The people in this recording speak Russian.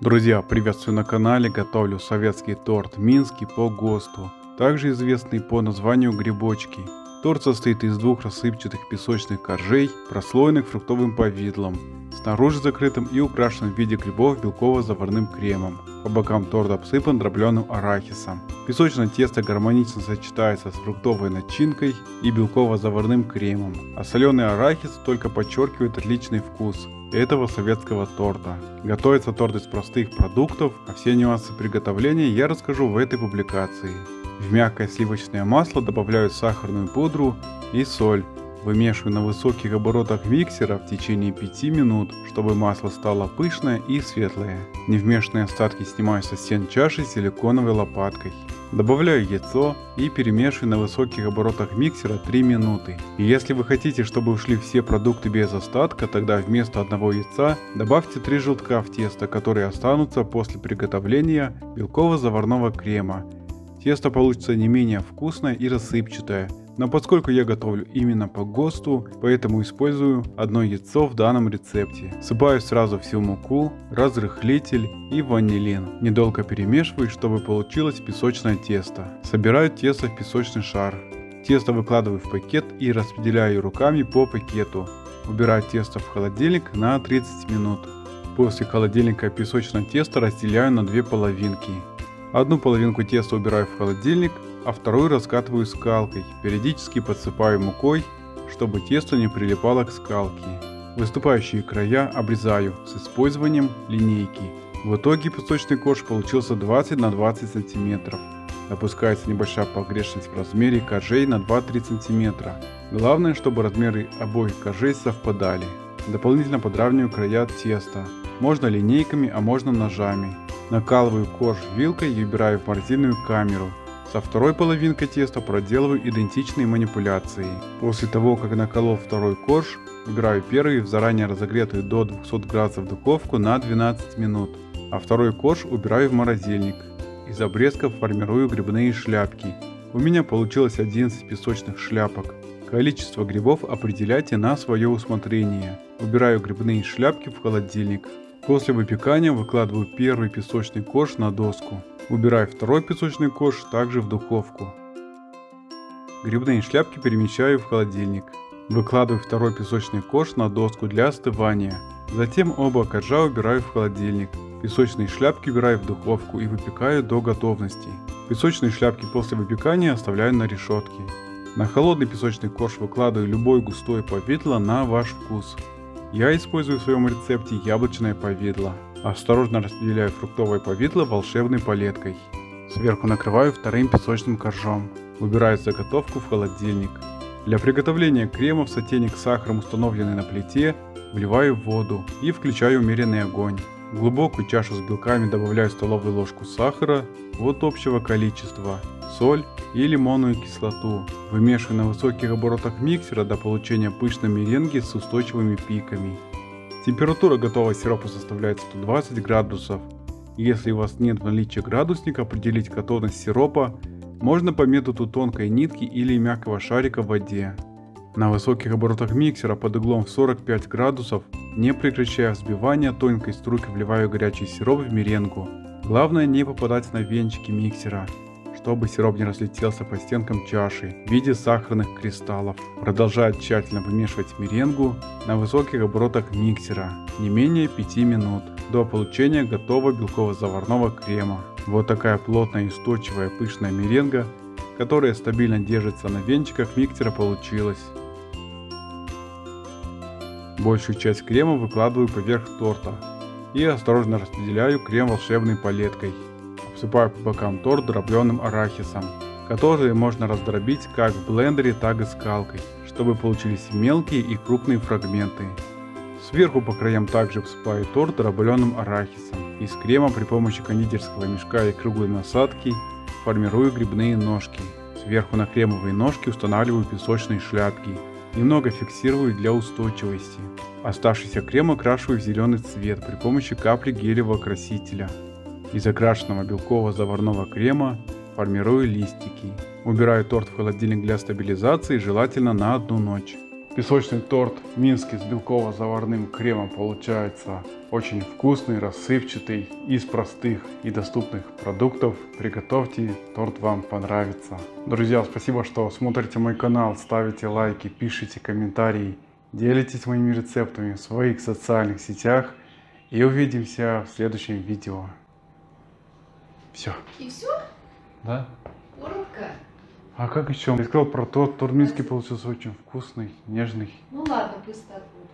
Друзья, приветствую на канале, готовлю советский торт минский по ГОСТу, также известный по названию грибочки. Торт состоит из двух рассыпчатых песочных коржей, прослоенных фруктовым повидлом, снаружи закрытым и украшенным в виде грибов белково-заварным кремом. По бокам торт обсыпан дробленым арахисом. Песочное тесто гармонично сочетается с фруктовой начинкой и белково-заварным кремом, а соленый арахис только подчеркивает отличный вкус этого советского торта. Готовится торт из простых продуктов, а все нюансы приготовления я расскажу в этой публикации. В мягкое сливочное масло добавляю сахарную пудру и соль. Вымешиваю на высоких оборотах миксера в течение 5 минут, чтобы масло стало пышное и светлое. Невмешанные остатки снимаю со стен чаши силиконовой лопаткой. Добавляю яйцо и перемешиваю на высоких оборотах миксера 3 минуты. И если вы хотите, чтобы ушли все продукты без остатка, тогда вместо одного яйца добавьте 3 желтка в тесто, которые останутся после приготовления белково-заварного крема. Тесто получится не менее вкусное и рассыпчатое, но поскольку я готовлю именно по ГОСТу, поэтому использую одно яйцо в данном рецепте. Всыпаю сразу всю муку, разрыхлитель и ванилин. Недолго перемешиваю, чтобы получилось песочное тесто. Собираю тесто в песочный шар. Тесто выкладываю в пакет и распределяю руками по пакету. Убираю тесто в холодильник на 30 минут. После холодильника песочное тесто разделяю на две половинки. Одну половинку теста убираю в холодильник, а вторую раскатываю скалкой, периодически подсыпаю мукой, чтобы тесто не прилипало к скалке. Выступающие края обрезаю с использованием линейки. В итоге песочный корж получился 20 на 20 см. Допускается небольшая погрешность в размере коржей на 2-3 см. Главное, чтобы размеры обоих коржей совпадали. Дополнительно подравниваю края теста. Можно линейками, а можно ножами. Накалываю корж вилкой и убираю в морозильную камеру. Со второй половинкой теста проделываю идентичные манипуляции. После того, как наколол второй корж, убираю первый в заранее разогретую до 200 градусов духовку на 12 минут, а второй корж убираю в морозильник. Из обрезков формирую грибные шляпки. У меня получилось 11 песочных шляпок. Количество грибов определяйте на свое усмотрение. Убираю грибные шляпки в холодильник. После выпекания выкладываю первый песочный корж на доску. Убираю второй песочный корж также в духовку. Грибные шляпки перемещаю в холодильник. Выкладываю второй песочный корж на доску для остывания. Затем оба коржа убираю в холодильник. Песочные шляпки убираю в духовку и выпекаю до готовности. Песочные шляпки после выпекания оставляю на решетке. На холодный песочный корж выкладываю любое густое повидло на ваш вкус. Я использую в своем рецепте яблочное повидло. Осторожно распределяю фруктовое повидло волшебной палеткой. Сверху накрываю вторым песочным коржом. Убираю заготовку в холодильник. Для приготовления крема в сотейник с сахаром, установленный на плите, вливаю воду и включаю умеренный огонь. В глубокую чашу с белками добавляю столовую ложку сахара от общего количества, соль и лимонную кислоту. Вымешиваю на высоких оборотах миксера до получения пышной меренги с устойчивыми пиками. Температура готового сиропа составляет 120 градусов. Если у вас нет в наличии градусника, определить готовность сиропа можно по методу тонкой нитки или мягкого шарика в воде. На высоких оборотах миксера под углом в 45 градусов, не прекращая взбивания, тонкой струйкой вливаю горячий сироп в меренгу. Главное не попадать на венчики миксера, чтобы сироп не разлетелся по стенкам чаши в виде сахарных кристаллов. Продолжаю тщательно вымешивать меренгу на высоких оборотах миксера не менее 5 минут до получения готового белково-заварного крема. Вот такая плотная и устойчивая пышная меренга, которая стабильно держится на венчиках миксера, получилась. Большую часть крема выкладываю поверх торта и осторожно распределяю крем волшебной палеткой. Обсыпаю по бокам торт дробленым арахисом, который можно раздробить как в блендере, так и скалкой, чтобы получились мелкие и крупные фрагменты. Сверху по краям также всыпаю торт дробленым арахисом. Из крема при помощи кондитерского мешка и круглой насадки формирую грибные ножки. Сверху на кремовые ножки устанавливаю песочные шляпки. Немного фиксирую для устойчивости. Оставшийся крем окрашиваю в зеленый цвет при помощи капли гелевого красителя. Из окрашенного белково-заварного крема формирую листики. Убираю торт в холодильник для стабилизации, желательно на одну ночь. Песочный торт минский с белково-заварным кремом получается очень вкусный, рассыпчатый, из простых и доступных продуктов. Приготовьте, торт вам понравится. Друзья, спасибо, что смотрите мой канал, ставите лайки, пишите комментарии, делитесь моими рецептами в своих социальных сетях. И увидимся в следующем видео. Все. И все? Да? Коротко? А как еще? Я сказал про торт. Торт минский получился очень вкусный, нежный. Ну ладно, пусть так будет.